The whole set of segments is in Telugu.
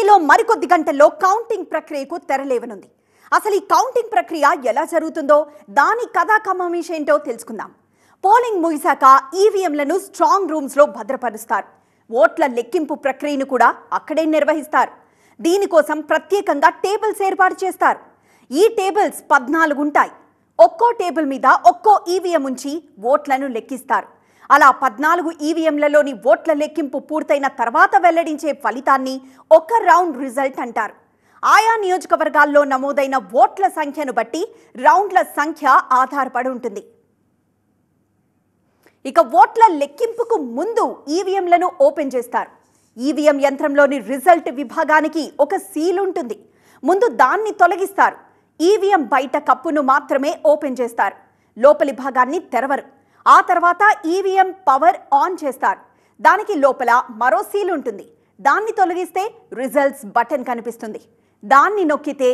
ఏపీలో మరికొద్ది గంటల్లో కౌంటింగ్ ప్రక్రియకు తెరలేవనుంది. అసలు ఈ కౌంటింగ్ ప్రక్రియ ఎలా జరుగుతుందో, దాని కథా కమమేషేంటో తెలుసుకుందాం. పోలింగ్ ముగిశాక ఈవీఎంలను స్ట్రాంగ్ రూమ్స్లో భద్రపరుస్తారు. ఓట్ల లెక్కింపు ప్రక్రియను కూడా అక్కడే నిర్వహిస్తారు. దీనికోసం ప్రత్యేకంగా టేబుల్స్ ఏర్పాటు చేస్తారు. ఈ టేబుల్స్ 14 ఉంటాయి. ఒక్కో టేబుల్ మీద ఒక్కో ఈవీఎం ఉంచి ఓట్లను లెక్కిస్తారు. అలా 14 ఈవీఎంలలోని ఓట్ల లెక్కింపు పూర్తయిన తర్వాత వెల్లడించే ఫలితాన్ని ఒక రౌండ్ రిజల్ట్ అంటారు. ఆయా నియోజకవర్గాల్లో నమోదైన ఓట్ల సంఖ్యను బట్టి రౌండ్ల సంఖ్య ఆధారపడి ఉంటుంది. ఇక ఓట్ల లెక్కింపుకు ముందు ఈవీఎంలను ఓపెన్ చేస్తారు. ఈవీఎం యంత్రంలోని రిజల్ట్ విభాగానికి ఒక సీల్ ఉంటుంది. ముందు దాన్ని తొలగిస్తారు. ఈవీఎం బయట కప్పును మాత్రమే ఓపెన్ చేస్తారు. లోపలి భాగాన్ని తెరవరు. ఆ తర్వాత ఈవీఎం పవర్ ఆన్ చేస్తారు. దానికి లోపల మరో సీల్ ఉంటుంది. దాన్ని తొలగిస్తే రిజల్ట్స్ బటన్ కనిపిస్తుంది. దాన్ని నొక్కితే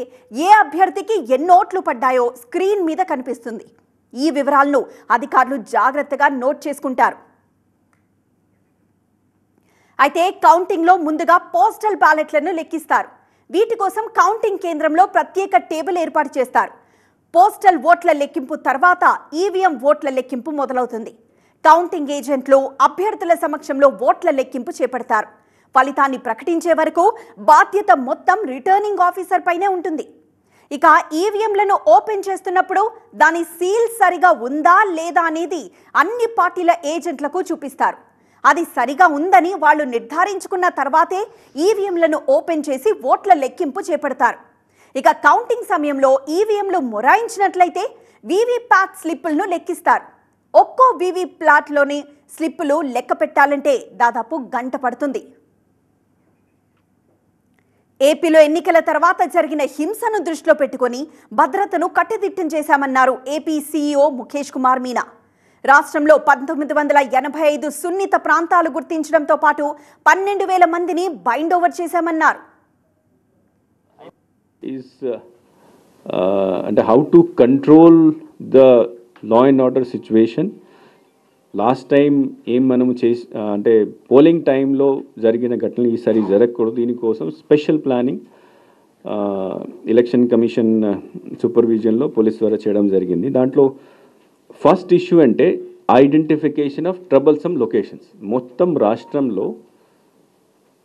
ఏ అభ్యర్థికి ఎన్ని ఓట్లు పడ్డాయో స్క్రీన్ మీద కనిపిస్తుంది. ఈ వివరాలను అధికారులు జాగ్రత్తగా నోట్ చేసుకుంటారు. అయితే కౌంటింగ్లో ముందుగా పోస్టల్ బ్యాలెట్లను లెక్కిస్తారు. వీటి కోసం కౌంటింగ్ కేంద్రంలో ప్రత్యేక టేబుల్ ఏర్పాటు చేస్తారు. పోస్టల్ ఓట్ల లెక్కింపు తర్వాత ఈవీఎం ఓట్ల లెక్కింపు మొదలవుతుంది. కౌంటింగ్ ఏజెంట్లు అభ్యర్థుల సమక్షంలో ఓట్ల లెక్కింపు చేపడతారు. ఫలితాన్ని ప్రకటించే వరకు బాధ్యత మొత్తం రిటర్నింగ్ ఆఫీసర్ పైనే ఉంటుంది. ఇక ఈవీఎంలను ఓపెన్ చేస్తున్నప్పుడు దాని సీల్ సరిగా ఉందా లేదా అనేది అన్ని పార్టీల ఏజెంట్లకు చూపిస్తారు. అది సరిగా ఉందని వాళ్ళు నిర్ధారించుకున్న తర్వాతే ఈవీఎంలను ఓపెన్ చేసి ఓట్ల లెక్కింపు చేపడతారు. ఇక కౌంటింగ్ సమయంలో ఈవీఎంలు మొరాయించినట్లయితే వీవీప్యాట్ స్లిప్పులను లెక్కిస్తారు. ఒక్కో వీవీప్యాట్లోని స్లిప్పులు లెక్క పెట్టాలంటే దాదాపు గంట పడుతుంది. ఏపీలో ఎన్నికల తర్వాత జరిగిన హింసను దృష్టిలో పెట్టుకుని భద్రతను కట్టుదిట్టం చేశామన్నారు ఏపీ సీఈఓ ముఖేష్ కుమార్ మీనా. రాష్ట్రంలో 1985 సున్నిత ప్రాంతాలు గుర్తించడంతో పాటు 12,000 మందిని బైండ్ ఓవర్ చేశామన్నారు. And how to control the law and order situation. Last time ఏం మనము చేసి అంటే పోలింగ్ టైంలో జరిగిన ఘటనలు ఈసారి జరగకూడదు. దీనికోసం స్పెషల్ ప్లానింగ్ ఎలక్షన్ కమిషన్ సూపర్విజన్లో పోలీస్ ద్వారా చేయడం జరిగింది. దాంట్లో ఫస్ట్ ఇష్యూ అంటే ఐడెంటిఫికేషన్ ఆఫ్ ట్రబుల్సమ్ లొకేషన్స్. మొత్తం రాష్ట్రంలో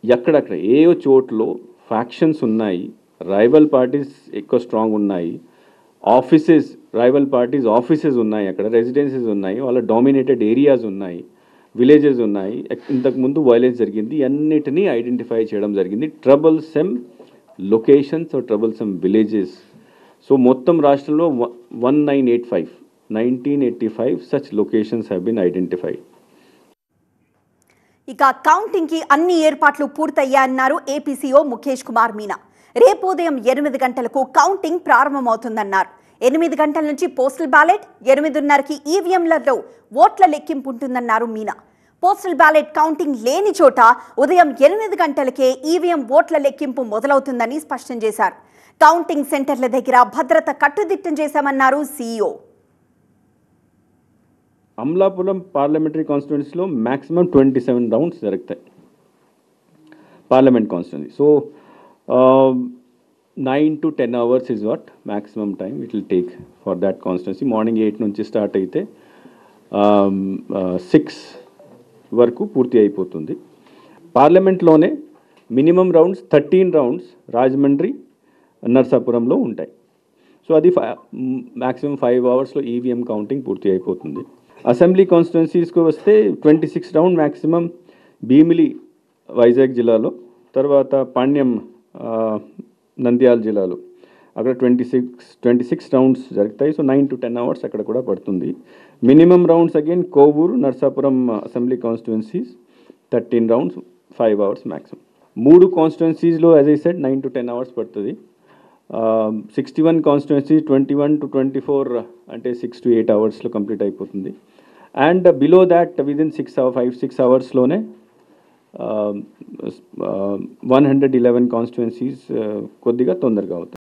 ఎక్కడక్కడ ఏ చోట్ల ఫ్యాక్షన్స్ ఉన్నాయి, రైవల్ పార్టీస్ ఎక్కువ స్ట్రాంగ్ ఉన్నాయి, ఆఫీసెస్ రైవల్ పార్టీస్ ఆఫీసెస్ ఉన్నాయి, అక్కడ రెసిడెన్సీస్ ఉన్నాయి, వాళ్ళ డామినేటెడ్ ఏరియాస్ ఉన్నాయి, విలేజెస్ ఉన్నాయి, ఇంతకుముందు వైలెన్స్ జరిగింది, అన్నిటినీ ఐడెంటిఫై చేయడం జరిగింది. Troublesome locations or troublesome villages. So మొత్తం రాష్ట్రంలో 1985 such locations have been identified. ఇక కౌంటింగ్ కి అన్ని ఏర్పాట్లు పూర్తయ్యాయన్నారు ఏపీ సీఈఓ ముఖేష్ కుమార్ మీనా. రేపు ఉదయం 8 గంటలకు కౌంటింగ్ ప్రారంభమవుతుందన్నారు. 8 గంటల నుంచి పోస్టల్ బ్యాలెట్, 8:30కి ఈవీఎంలలో ఓట్ల లెక్కింపు ఉంటుందన్నారు మీనా. పోస్టల్ బ్యాలెట్ కౌంటింగ్ లేని చోట ఉదయం 8 గంటలకే ఈవీఎం ఓట్ల లెక్కింపు మొదలవుతుందని స్పష్టం చేశారు. కౌంటింగ్ సెంటర్ల దగ్గర భద్రత కట్టుదిట్టం చేశామన్నారు సీఈఓ. అమలాపురం పార్లమెంటరీ కాన్స్టిట్యున్సీలో మ్యాక్సిమం 27 రౌండ్స్ జరుగుతాయి parliament constituency. So 9 to 10 hours is what maximum time it will take for that constituency. Morning 8 నుంచి స్టార్ట్ అయితే 6 వరకు పూర్తి అయిపోతుంది. పార్లమెంట్లోనే మినిమం రౌండ్స్ 13 రౌండ్స్ రాజమండ్రి, నర్సాపురంలో ఉంటాయి. సో అది మ్యాక్సిమం 5 అవర్స్లో ఈవీఎం కౌంటింగ్ పూర్తి అయిపోతుంది. అసెంబ్లీ కాన్స్టిట్యున్సీస్కి వస్తే 26 రౌండ్ మ్యాక్సిమం భీమిలి వైజాగ్ జిల్లాలో, తర్వాత పాణ్యం నంద్యాల జిల్లాలో, అక్కడ 26 రౌండ్స్ జరుగుతాయి. సో 9 to 10 hours అక్కడ కూడా పడుతుంది. Minimum rounds again Kovur, Narsapuram assembly constituencies 13 rounds 5 hours maximum. 3 కాన్స్టిట్యున్సీస్లో as I said 9 to 10 hours పడుతుంది. 61 కాన్స్టిట్యున్సీ 21 to 24 అంటే 6 to 8 అవర్స్లో కంప్లీట్ అయిపోతుంది. And below that within 5-6 అవర్స్లోనే 111 constituencies కొద్దిగా తొందరగా అవుతుంది.